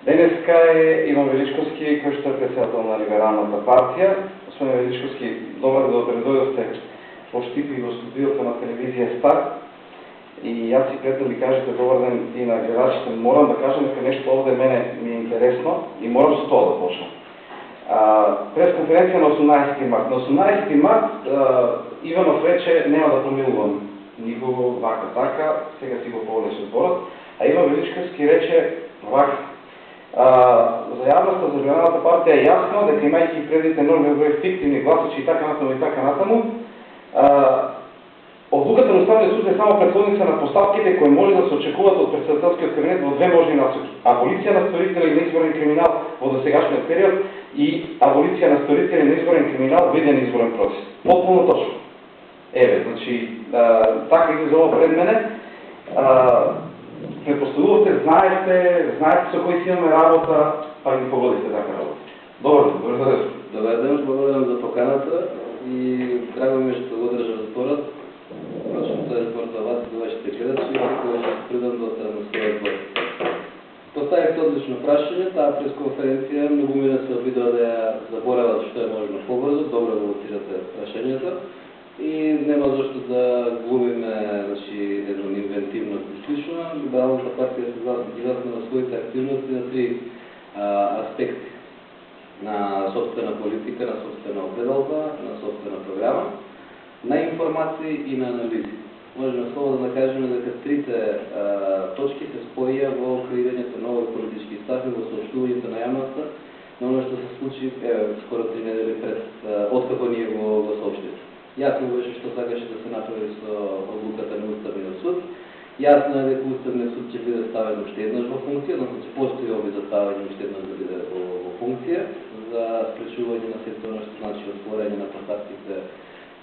Денеска е Иван Величковски, кој што е председател на Либералната партија. Господин Величковски, добро да дојдовте во Штип и во студиото на телевизија Старт. И јас си пред да ви кажете добар ден и на гледачите, морам да кажам дека нешто овде мене ми е интересно и морам со тоа да почнам. През конференција на 18 март. На 18 март Иванов рече нема да помилувам никого вака така, сега си го поволеше зборот, а Иван Величковски рече вака. За јавноста, за Либералната партија е јасно дека имајќи предните норми број фиктивни гласачи и така натаму, одлуката на Уставниот суд е само претходница на поставките кои може да се очекуваат од председателскиот кабинет во две можни насоки. Аболиција на сторители на изборен криминал во досегашниот период и аболиција на сторители на изборен криминал во иден изборен процес. Потполно точно. Еве, значи, така изгледало пред мене. Предпоставувате, знаете со кои си имаме работа, па ги погодите така работа. Добро ден. Добар ден, благодарам за поканата и драго ми е што го одржав зборот. Прашам тој збор за вас и за вашите гледачи, кој ќе се придам да оставам на својот збор. Поставихте одлично прашање, таа пресконференција многу мене се обидува да ја заборават што е можно побрзо, добро го лоцирате прашањето и нема зашто да глумиме едно инвентивно и слично. Либералната партија се засна на своите активности на три аспекти. На собствена политика, на собствена определба, на собствена програма, на информации и на анализи. Можеме слободно да кажеме дека трите точки се споија во креирањето на нови политички стави, во соопштувањето на јавноста, на оно што се случи скоро 3 недели пред откако ние го соопштивме. Јасно беше што сакаше да се направи со одлуката на Уставниот суд. Јасно е дека Уставниот суд ќе биде ставен уште еднаш во функција, односно ќе постои оби за ставање уште еднаш да биде во функција за спречување на сето оно што значи отворање на поставките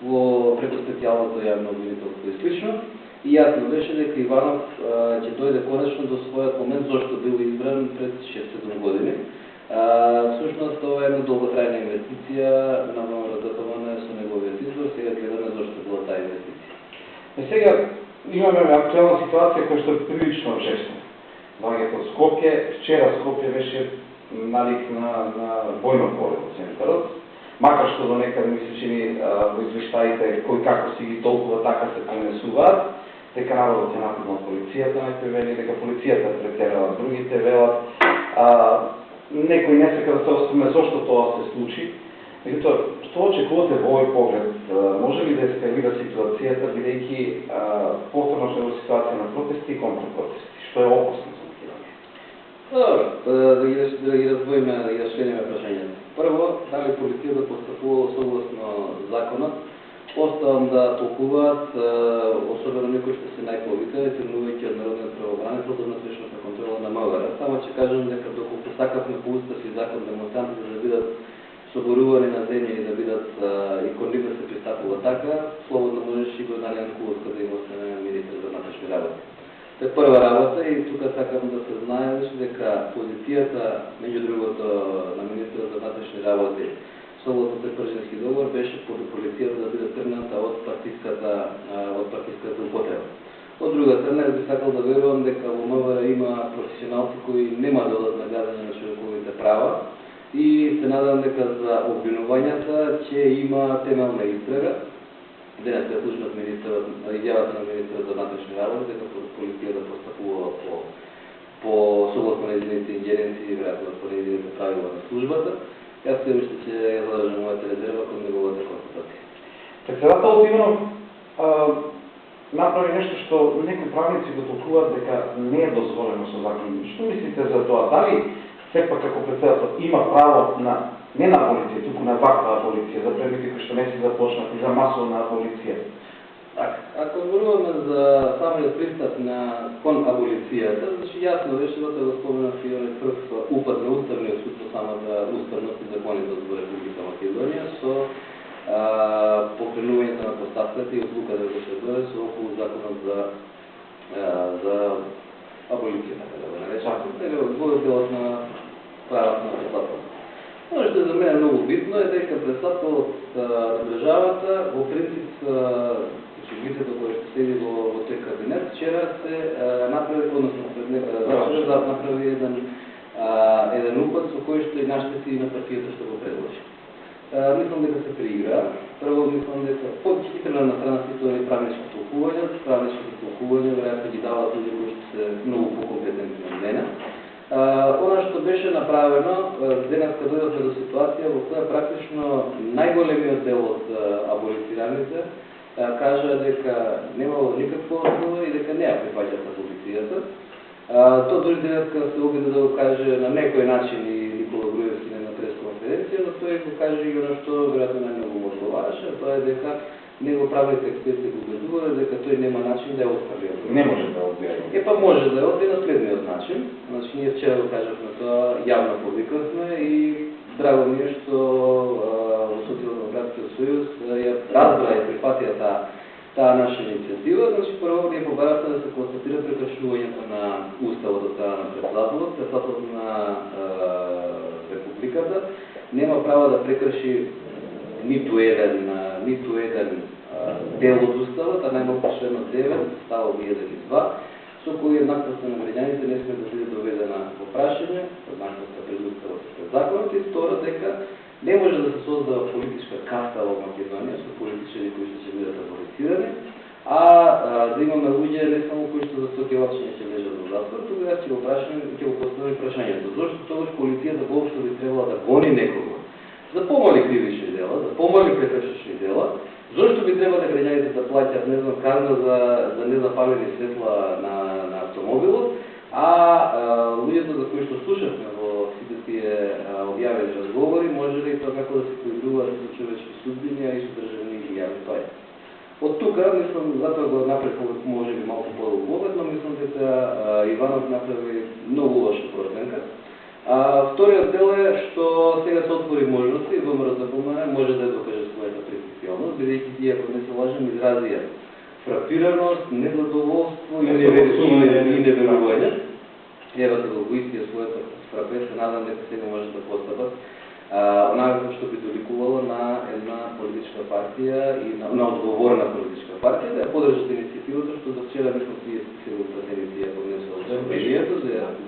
во преку специјалното јавно обвинителство и слично. И јасно беше дека Иванов ќе дојде конечно до својот момент зашто бил избран пред 6-7 години. Всушност ова е една долготрајна инвестиција на ВМРО-ДПМН со неговиот избор, сега гледаме зашто била таа инвестиција. Сега имаме актуелна ситуација која што е прилично жестна. Доаѓате од Скопје, вчера Скопје беше налик на војно поле во центарот, макар што до некаде ми се чини во извештаите кој како си ги толкува така се понесуваат, дека народот се нападна од полицијата, некои вели дека полицијата претерала, другите велат, некои не сака да се осврне зошто тоа се случи. Меѓутоа, што очекувате во овој поглед? Може ли да ескалира ситуацијата, бидејќи повторно сме во ситуација на протести и контрпротести, што е опасно за Македонија? Да ги раздвоиме, да ги рашлениме прашањето. Прво, дали полицијата постапува согласно законот, оставам да толкуваат, особено некои што се најповикани, тргнувајќи од народниот правобранител до внатрешната контрола на МВР. Само ќе кажам дека доколку сакавме по устав и закон демонстрантите да бидат соборувани на земја и да бидат и кон нив да се пристапува така, слободно можеш и Гордан Јанкуловска да им остане министер за внатрешни работи. Тоа е прва работа и тука сакам да се знае дека позицијата, меѓу другото, на министерот за внатрешни работи со Пржински договор беше под полицијата да биде тргната од партиската употреба. Од друга страна, би сакал да верувам дека во МВР има професионалци кои нема да одат на газење на човековите права и се надам дека за обвинувањата ќе има темелна истрага. Денес е слушнат изјавата на министерот за внатрешни работи, дека полицијата постапува по согласно нејзините ингеренции и веројатно по нејзините правила на службата. Јас се уште ќе ја задржам мојата резерва кон неговата констатација. Председателот Иванов направи нешто што некои правници го толкуваат дека не е дозволено со закон. Што мислите за тоа? Дали сепак како председател има право на не на аболиција, туку на ваква аболиција, за предмети кои што не се започнати, за масовна аболиција? Ако зборуваме за самиот пристап кон аболицијата, значи јасно беше да го споменав и оној прв упад на Уставниот суд со самата уставност и законите во Република Македонија со покренувањето на поставката и одлука да се дојде со околу законот за аболиција, така да го наречам, во делот на правата на председател. Оно што за мене многу битно е дека председателот на државата во принцип лицето кое што седи во тој кабинет вчера се направи, односно пред некоја вечер, направи еден кој што и нашите сили на партијата што го предложи. Мислам дека се преигра. Прво мислам дека хитрена на страна сите правнички толкувања, веројатно ги дават луѓе кои што се многу покомпетентни од мене. Она што беше направено, денеска дојдовме до ситуација во која практично најголемиот дел од аболицираните кажа дека немало никакво одговор и дека не ја прифаќат аболицијата. Тоа дори денеска се обиде да го каже на некој начин и Никола Груевски на пресконференција, но тој го каже и оно што веројатно најмногу му одговараше, тоа е дека него правните експерти го убедувале дека тој нема начин да ја остави. Не може да одбие. Па може да ја остави на следниот начин. Значи ние вчера го кажавме тоа, јавно повикавме и драго ми е што во Социјалдемократскиот сојуз ја разбра и прифатија таа наша иницијатива. Значи прво ние побаравме да се констатира прекршувањето на уставот од страна на председателот на Републиката нема право да прекрши ниту еден дел од уставот, а најмалку членот 9, ставови 1 и 2, со кој еднаквоста на граѓаните не сме да биде доведена во прашање, еднаквоста пред уставот и пред законот, и втора дека не може да се создава политичка каста во Македонија со политичари кои што ќе бидат аболицирани, а да имаме луѓе не само кои што за 100 килачиња ќе лежат во затвор, тогаш ќе го постави прашањето. Зошто тогаш полицијата воопшто би требала да гони некого за помали кривични дела, за помали прекршечни дела? Зошто би требало да граѓаните да плаќат, не знам, казна за незапалени светла на автомобилот, а луѓето за кои што слушавме во сите тие објавени разговори, може ли тоа како да се поигруваат со човечки судбини, а и со државни и јавни пари. Од тука, мислам, затоа го направи може би малку подолго, но мислам дека Иванов направи многу лоша проценка. Вториот дел е што сега се отвори можности, ВМРО-ДПМН може да докаже својата принципијалност, бидејќи тие, ако не се лажем, изразија фрапираност, незадоволство и неверување. Ева да го истија својата фрапе, се надам дека сега може да постапат онака што би доликувало на една политичка партија и на одговорна политичка партија да ја подржат иницијативата, што до вчера мислам 30.000 иницијатива поднесува за премијето,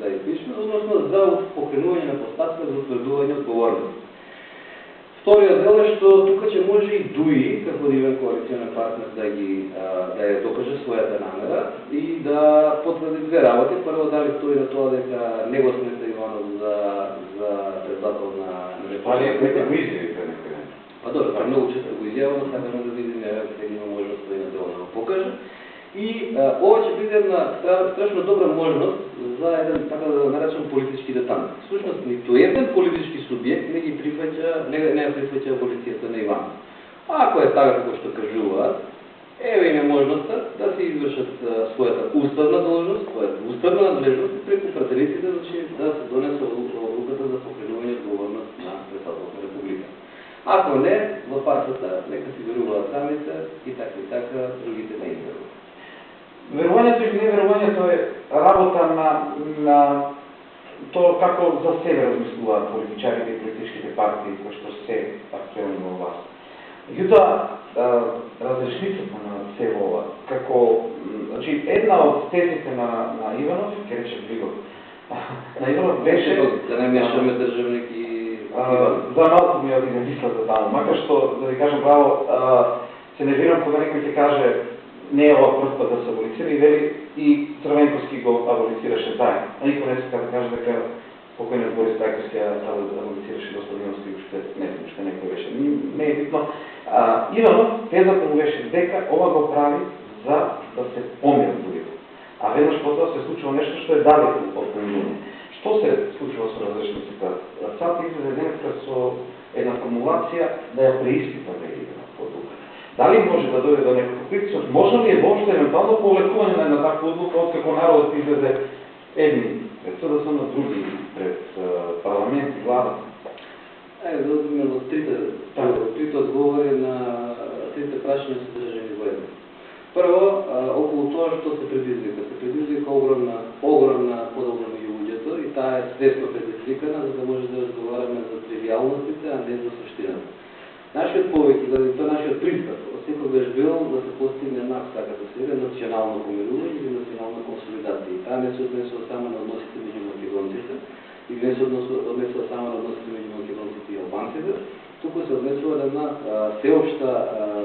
да ја пишме, односно за покренување на постапка за утврдување одговорност. Вториот дел е што тука ќе може и ДУИ, како дивен коалиционен партнер, да ја докаже својата намера и да потврди две работи. Прво, дали стои на тоа дека не го смета Иванов за председател на Републиката. Го изјави пред некој ден. Па добро, па многу често го изјавува, сакаме да видиме сега има можност тој на дело да го покаже. И ова ќе биде една страшно добра можност за еден, така да го наречам, политички детант. Всушност, ниту еден политички субјект не ја прифаќа аболицијата на Иванов. Ако е така како што кажуваат, еве им е можноста да се извршат својата уставна должност, својата уставна надлежност преку пратениците, значи да се донесе одлуката за покренување одговорност на председателот на Република. Ако не, во фарсата нека си веруваат самите и така другите не им веруваат. Верувањето или неверувањето е работа на тоа како за себе размислуваат политичарите и политичките партии кои што се актуелни во власт. Меѓутоа, разрешницата на се ова, како, значи, една од тезите на Иванов, ке речем Григор, на Иванов беше... Да не мешаме државник и Иванов. За малку ми одиде мислата таму, макар што, да ви кажам право, се нервирам кога некој ќе каже не е ова прв пат да се аболицира и вели и Црвенковски го аболицираше заедно. А никој не сака да каже дека покојниот Борис Тајковски аболицираше господиновски уште некој беше. Не е битно. Иванов, тезата му беше дека ова го прави за да се помират луѓето. А веднаш потоа се случува нешто што е далеко од помирување. Што се случува со разрешницата? САД излезе денеска со една формулација да ја преиспита Иванов одлука. Дали може да дојде до некаков притисок? Може ли е воопшто евентуално повлекување на една таква одлука, откако народот излезе едни пред съда, на други пред парламент и влада? Да одиме во трите одговори на трите прашања содржани во едно. Прво, околу тоа што се предизвика. Се предизвика огромна подолга меѓу луѓето и таа е свесно предизвикана, за да може да разговараме за тривијалностите, а не за суштината. Нашиот повеќе, тоа нашиот пристап, секогаш бил да се постигне така да се вели национално помирување или национална консолидација. И таа не се однесува само на односите меѓу македонците и не се однесува само на односите меѓу македонците и албанците, туку се однесува на една сеопшта,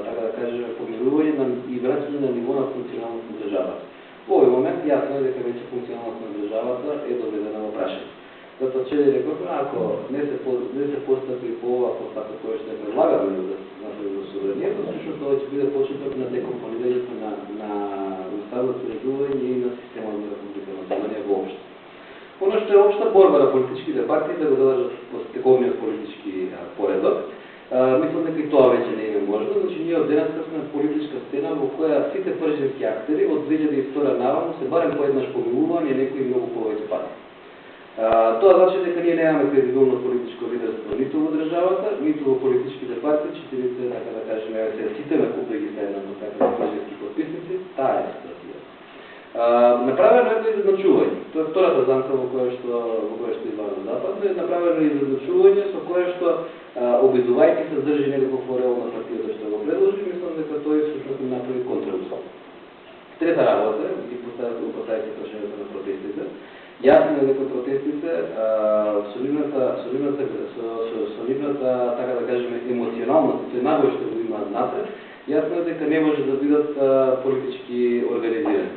така да кажем, помирување и враќање на ниво на функционалност на државата. Во овој момент јасно е дека веќе функционалност на државата е доведена во прашање. Затоа че рековме, ако не се постапи по ова постапка која што е предлагана да се направи во собранието, всушност тоа ќе биде почеток на декомпонирањето на уставното уредување и на системот на Република Македонија воопшто. Оно што е општа борба на политичките партии да го задржат стековниот политички поредок, мислам дека и тоа веќе не е можно, значи ние од денеска сме политичка сцена во која сите пржински актери од 2002 наваму се барем поеднаш помилување некои многу повеќе пати. Тоа значи дека ние немаме кредибилно политичко лидерство ниту во државата, ниту во политичките партии, четирите, така да кажеме, сите на куп ги се еднакво така пржински подписници, таа е ситуација. Направено е изjednačување. Тоа е втората замка во која што извара Запад, е направено изjednačување со кое што обидувајќи се држи некаков орел на партијата што го предложи, мислам дека тој всушност направи контраустав. Трета работа, ги поставите прашањето на протестите. Јасно е дека протестите со нивната, така да кажеме, емоционалност, тој набој што го имаат напред, јасно е дека не може да бидат политички организирани.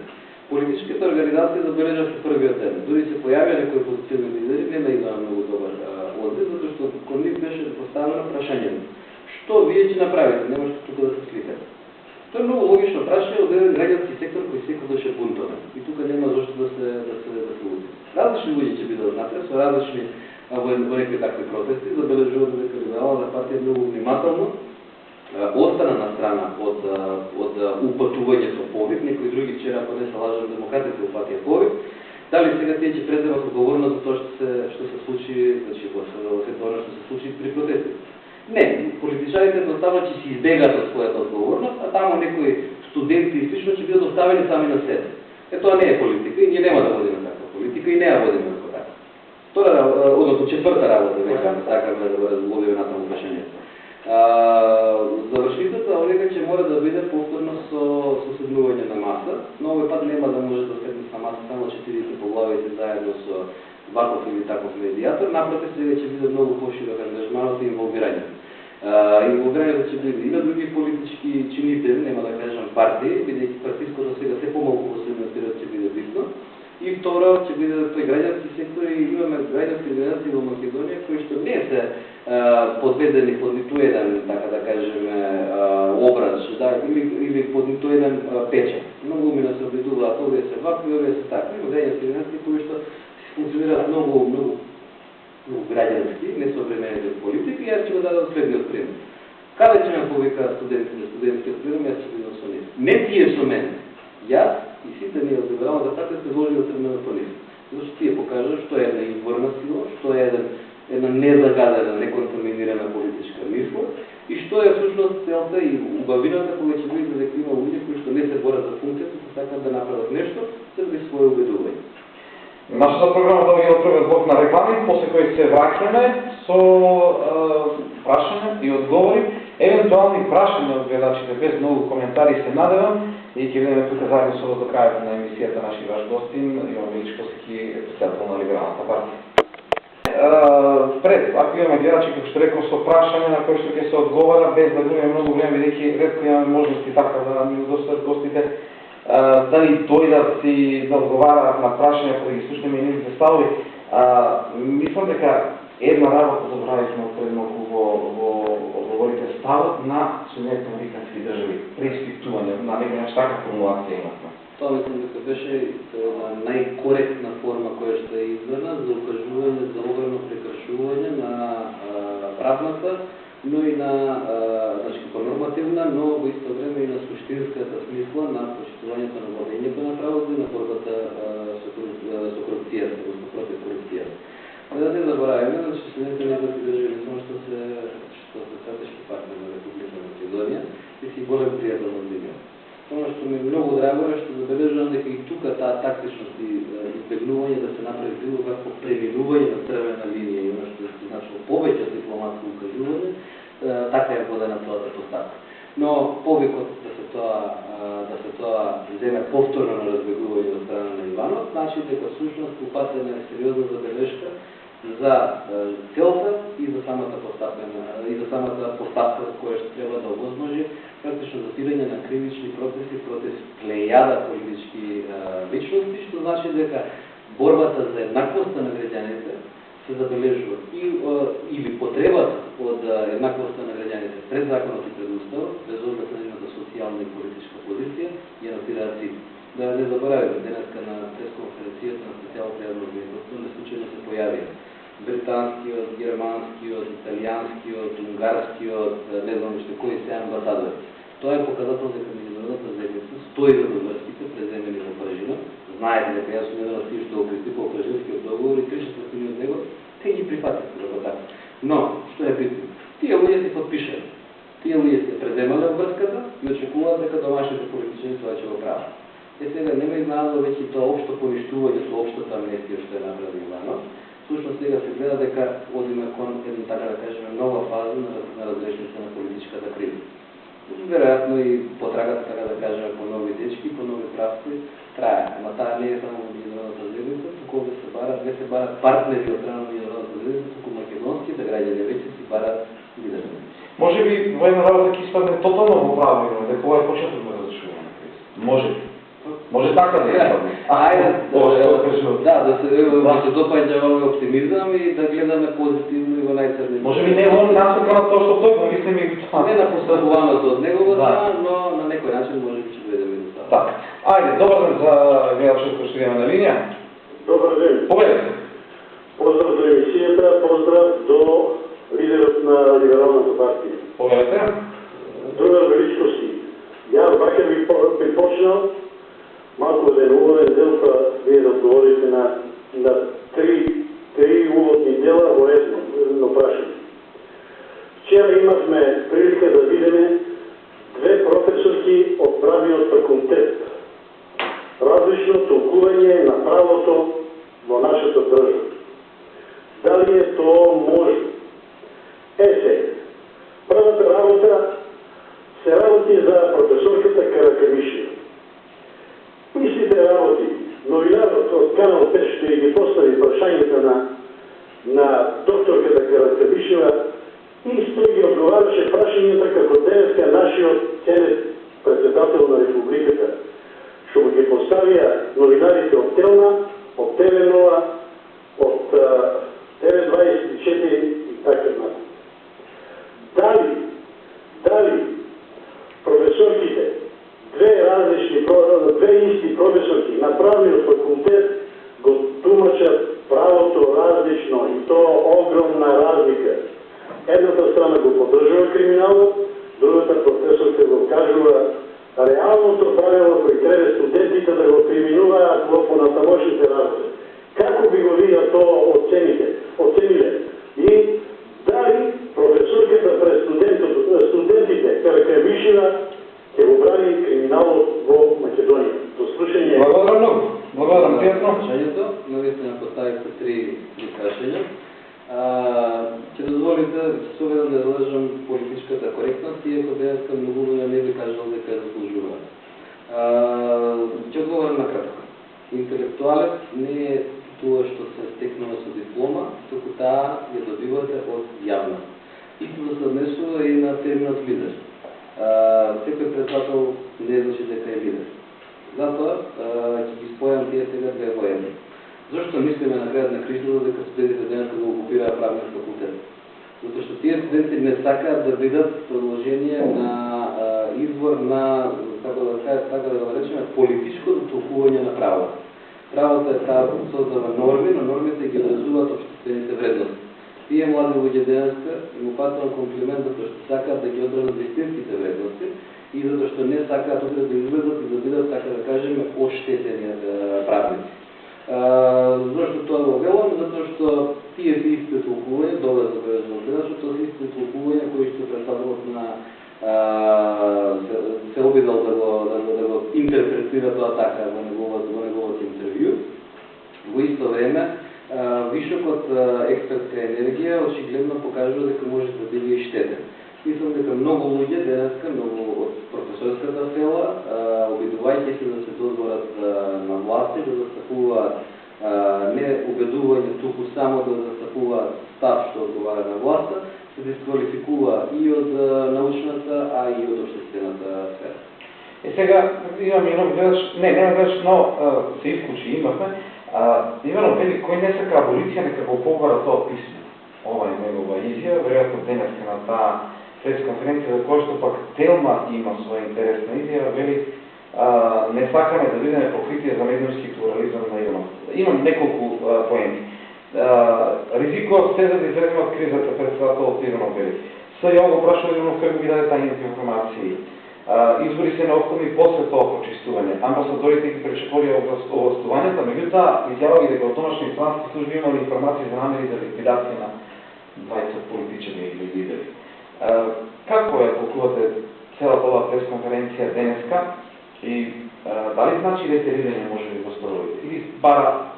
Политичките организации забележавте првиот ден. Дури се појавија некои опозициони лидери, не најдоа многу добар одзив, затоа што кон нив беше поставено прашањето. Што вие ќе направите? Не можете тука да се сликате. Тоа е многу логично прашање од еден граѓански сектор кој секогаш е бунтовен. И тука нема зошто да се лути. Различни луѓе ќе бидат напред, со различни во некои такви протести, забележувате дека Либералната партија многу внимателно остана на страна од упатување со повик, некои други вчера, ако не се лажам, демократите упатија повик. Дали сега тие ќе преземат одговорност за тоа што се случи, значи во сето она што се случи при протестите? Не, политичарите едноставно ќе си избегаат од својата одговорност, а таму некои студенти и слично ќе бидат оставени сами на себе. Тоа не е политика и ние нема да водиме таква политика и не ја водиме како така. Четврта работа, веќе сакаме да го разглобиме натаму прашањето. Завршницата овде ќе мора да биде повторно со седнување на маса, но овој пат нема да може да седне на маса само 4 поглавите заедно со ваков или таков медијатор, напротив сега ќе биде многу поширок ангажманот и инволвирањето. Инволвирањето ќе биде и на други политички чинители, нема да кажам партии, бидејќи партиското сега се помалку во сегментират ќе биде битно. И второ, ќе биде тој граѓански сектор и имаме граѓански организации во Македонија кои што не се подведени под ниту еден, така да кажеме, образ, или под ниту еден печат. Многу умено се обидуваат, овие се вакви, овие се такви, има граѓански организации кои што функционираат многу граѓански, несовремени од политика, и јас ќе го дадам следниот пример. Каде ќе ме повика студентскиот пример, јас ќе бидам со нив. Не тие со мене. Јас и сите ние од Либералната партија сме должни да тргнеме по нив. Зашто тие покажат што е една изворна сила, што е една незагадена, неконтаминирана политичка мисла и што е всушност целта и убавината кога ќе видите дека има луѓе кои што не се борат за функцијата, се сакат да направат нешто заради своје убедување. Нашата програма да ги отпрвен блок на реклами, после кои се враќаме со прашања и одговори, евентуални прашања од гледачите без многу коментари се надевам и ќе бидеме тука заедно со до крајот на емисијата наши ваш гостин Јован Величковски, председател на Либералната партија. Пред, ако имаме гледачи, како што реков, со прашања на кои што ќе се одговара, без да имаме многу време, бидејќи ретко имаме можности така да ни удостојат гостите, да ни дојдат и да одговараат на прашања, да ги слушнеме и нивните ставови. Мислам дека една работа забравивме пред малку во одговорите ставот на Соединетите американски држави, преиспитување на некоја така формулација имавме. Тоа мислам дека беше најкоректна форма која што е избрана за укажување за огромно прекршување на правната, но и на нормативна, но во исто време и на суштинската смисла на почитувањето на владењето на правото и на борбата со корупцијата, односно против корупцијата. Да не забораваме, че Соединетите американски држави не само што се стратешки партнер на Република Македонија и си голем пријател на земјата. Оно што ми е многу драго е што забележувам дека и тука таа тактичност и избегнување да се направи било какво преминување на црвена линија и оно што се значило повеќе дипломатско укажување, така е водена целата постапка. Но повикот да се тоа земе повторно на разбегување од страна на Иванов, значи дека всушност упатена е сериозна забелешка за целта и за самата поставка која што треба да овозможи практично запирање на кривични процеси против плејада политички личности, што значи дека борбата за еднаквост на граѓаните се забележува или потребата од еднаквост на граѓаните пред законот и пред уставот, без оглед на нивната социјална и политичка позиција, ја натираат сите. Да не забораваме, денеска на пресконференцијата на специјалното јавно обвинителство не случајно се појави британскиот, германскиот, италијанскиот, унгарскиот, не знам што кои се амбасадори. Тоа е показател дека меѓународната заедница стои за врските преземени во Парижина. Знаете дека јас сум еден од тие што го критикувал Парижинскиот договор и 3/4 од него те ги прифатат како така. Но што е битно? Тие луѓе се подпишале. Тие луѓе се преземале врската и очекуваат дека домашните политичари тоа ќе го прават. Сега нема изненада веќе тоа општо поништување со општата амнестија што е направено. Всушност сега се гледа дека одиме кон една, така да кажеме, нова фаза на разрешница на политичката криза. Веројатно и потрагата, така да кажеме, по нови дечки, по нови правци трае. Ама таа не е само меѓународната заедница, туку не се барат партнери од страна на меѓународната заедница, туку македонските граѓани веќе си барат лидери. Може би војна работа ќе испадне тотално во правилно, дека ова е почеток на разрешување на криза. Може. Може така да испадне. Ајде, да се допаѓа овој оптимизам и да гледаме позитивно и во најцрни. Може би не во насока на тоа што тој, но мислим и не на постапуваното од негова страна, но на некој начин може би ќе доведеме до тоа. Така. Ајде, добар ден за гледачот кој што имаме на линија. Добар ден. Поведете. Поздрав до емисијата, поздрав до лидерот на Либералната партија. Поведете. Другар Величковски, јас бака би почнал малку да е уводен дел, па вие да одговорите на три уводни дела во едно прашање. Вчера имавме прилика да видиме две професорки од правниот факултет. Различно толкување на правото во нашата држава. Дали е тоа можно? Првата работа се работи за професорката Каракавишија. Истите работи, новинарот од Канал 5 што ги постави прашањата на докторката Каракавишија, исто ги одговараше прашањата како денеска нашиот ценет председател на Републиката, што ги поставија новинарите од Телна, од ТВ Нова, од ТВ24 и така натаму. Дали професорките, две исти професорки на правниот факултет го тумачат правото различно и тоа огромна разлика. Едната страна го поддржува криминалот, другата професорка го кажува реалното правило кој треба студентите да го криминуваат во понатамошните работи. Како би го вие тоа оцениле? И дали професорката пред студентите Каракавишија ќе го брани криминалот во Македонија? До слушање. Благодарам многу. Благодарам пријатно. Прашањето, навистина поставите три прашања. Ќе дозволите соведам да задржам политичката коректност, иако денеска многу луѓе не би кажал дека ја заслужуваат. Ќе одговорам накратко. Интелектуалец не е тоа што се стекнува со диплома, туку таа ја добивате од јавност. Исто да се однесува и на терминот лидер. Секој председател не значи дека е лидер. Затоа ќе ги спојам тие сега две во едно. Зошто мислиме на крајот на кризата дека студентите денеска го окупираат правниот факултет? Затоа што тие студенти не сакаат да бидат продолжение на извор на, така да го наречеме, политичко толкување на правото. Правото е таа создава норми, но нормите ги одразуваат општествените вредности. Тие млади луѓе денеска им упатувам комплимент затоа што сакаат да ги одразат вистинските вредности и затоа што не сакаат утре да излезат и да бидат, така да кажеме, оштетени правници. Зошто тоа го велам? Затоа што тие истите толкувања, добро забележано гледаш, тоа се истите толкувања кои што представуваат на се обидал да го интерпретира тоа така во неговото интервју. Во исто време, вишокот експертска енергија очигледно покажува дека може да биде и штетен. Мислам дека многу луѓе денеска, многу од професорската села, обидувајќи се да се додворат на власти, да застапуваат не убедување, туку само да застапуваат квалификуваат став што одговара на власта, се дисквалификува и од научната, а и од општествената сфера. Сега имам едно гледаш, нема гледаш, но се исклучи имахме, Ивано вели кој не сака аболиција, нека го побара тоа писмо. Ова е негова изјава, веројатно денеска на таа пресконференција, за која што пак Телма има своја интересна изјава, вели не сакаме да бидеме покритија за медиумски плурализам на Иванов. Имам неколку поенти. Ризикот се да излеземе од кризата, председателот Иванов вели. СЈО го прашува Иванов како ги даде тајните информации. Избори се необходни после тоа почистување. Амбасадорите ги пречекорија овластувањата, меѓутоа изјавави дека домашни странски служби имали информации за намери за ликвидација на 20 политичари или лидери. Како ја толкувате целата оваа пресконференција денеска и дали значи ретерирање може би восторовите или бара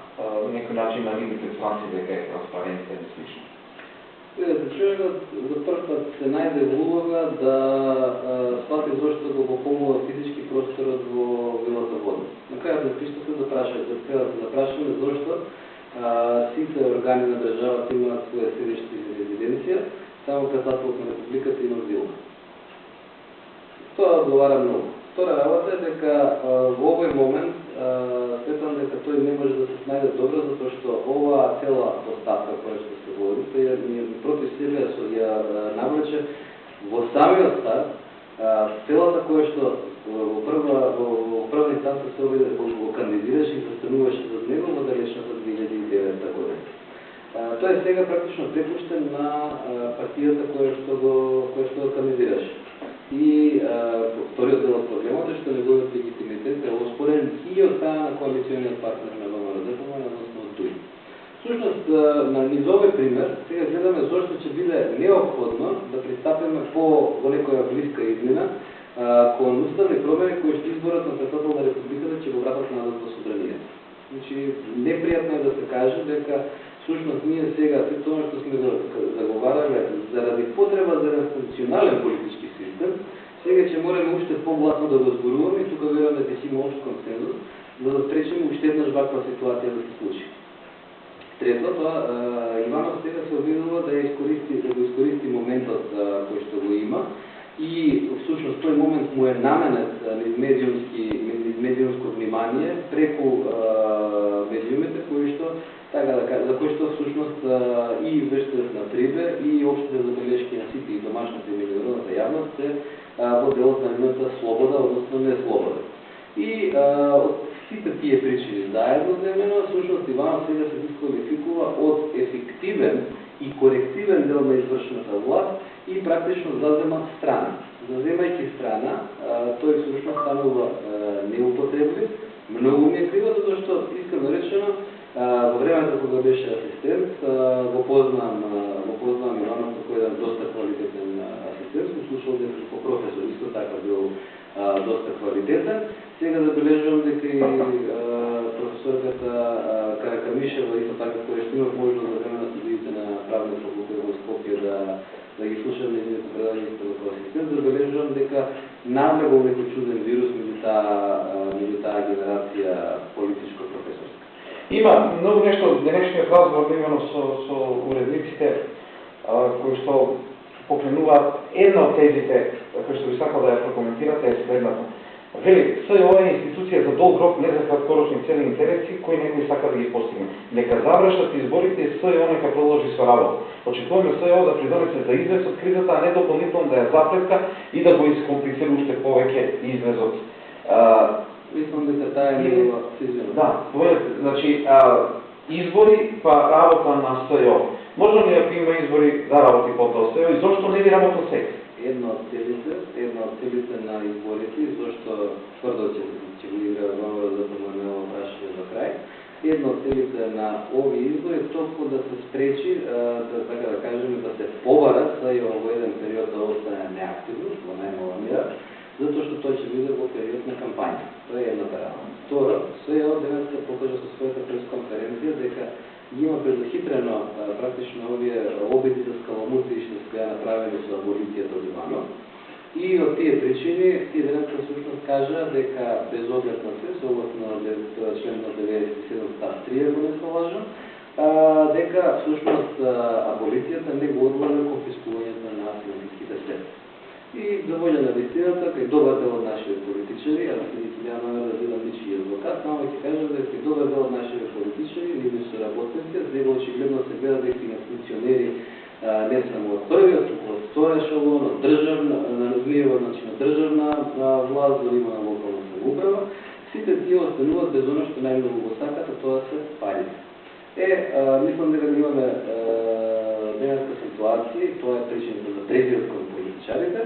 некој начин на видите странци дека е транспарентен и слично? Човекот за прв пат се најде во улога да свати зошто го пополнува физички просторот во Вилата Вода. На крајот на пиштата запрашаме зошто сите органи на државата имаат своја седиште и резиденција, само председателот на републиката има вила. Тоа одговара многу. Втора работа е дека во овој момент сметам дека тој не може да се снајде добро, затоа што оваа цела поставка која што се води, тој ја против себе ја навлече во самиот старт, целата која што во прва инстанца се го кандидираше и застануваше за него во далечната 2009 година. Тој е сега практично препуштен на партијата која што го кандидираше. И вториот дел од проблемот е што неговиот легитимитет е оспорен и од страна на коалициониот партнер на ВМРО, односно од ДУИ. Всушност, на низ овој пример, сега гледаме зошто ќе биде неопходно да пристапиме во некоја блиска иднина кон уставни промени кои што изборот на председател на републиката ќе го вратат назад во собранието. Значи, непријатно е да се каже дека всушност ние сега се тоа што сме заговарале заради потреба за функционален политички систем, сега ќе мораме уште погласно да го зборуваме и тука верувам дека ќе има општ консензус за да спречиме уште еднаш ваква ситуација да се случи. Трето, Иванов сега се обидува да го искористи моментот кој што го има и всушност тој момент му е наменет низ медиумско внимание преку медиумите кои што за кои што всушност и вештајот на Трибе и општите забелешки на сите и домашната и меѓународната јавност се во делот на нивната слобода, односно неслобода. И од сите тие причини заедно земено, всушност Иванов сега се дисквалификува од ефективен и корективен дел на извршната власт и практично зазема страна. Заземајќи страна, тој всушност станува неупотреблив, многу ми е криво, затоа што, искрено речено, во времето кога беше асистент, го познам Иванов како еден доста квалитетен асистент, сум слушал дека како професор исто така бил доста квалитетен. Сега забележувам дека и професорката Каракамишева исто така која што имав можност за време на студиите на правниот факултет во Скопје да ги слушам незините предавања како асистент, забележувам дека навлегол некој чуден вирус меѓу таа генерација политичко-професорска. Има многу нешто од денешниот разговор имено со уредниците кои што покренуваат една од тезите кои што би сакал да ја прокоментирате е следната. Вели, СЈО е институција за долг рок, не за краткорочни цели интереси кои некој сака да ги постигне. Нека завршат изборите и СЈО нека продолжи со работа. Очекуваме СЈО да придонесе за излез од кризата, а не дополнително да ја заплетка и да го искомплицира уште повеќе излезот. Мислам дека таа е негова сезона. Да, значи избори па работа на СЈО. Можно ли ако има избори да работи потоа СЈО и зошто не би работил сега? Една од целите на изборите, зашто тврдо ќе го играе ВМРО за помалено прашање за крај. Една од целите на овие избори е толку да се спречи, така да кажеме, да се побарат СЈО во еден период да остане неактивно, во најнова мера, затоа што тој ќе биде во период на кампања. Тоа е едната работа. Втора, СЈО денеска покажа со својата пресконференција дека има предохитрено практично овие обиди за скаламути што се направени со аболицијата од Иванов. И од тие причини, тие денеска всушност кажа дека без оглед на се, согласно член на 97 став 3, ако не се лажам, дека всушност аболицијата не го одвојува конфискувањето на финансиските средства. И за волја на вистината, кај добар дел од нашите политичари, аз няма намер да бидам ничи адвокат, само ќе кажам дека кај добар дел од нашите политичари, нивни се работници, за него очигледно се гледа дека на функционери не само од првиот, туку од вториот ешелон, од државна, на државна власт, дори на локална самоуправа, сите тие остануваат без оно што најмногу го сакат, а тоа се парите. Мислам дека имаме денеска ситуација, и тоа е причината за презирот кон политичарите,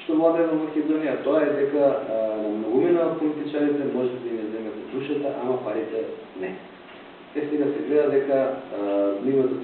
што владее во Македонија, тоа е дека на многумина од политичарите може да им земете душата, ама парите не. Сега се гледа дека нивната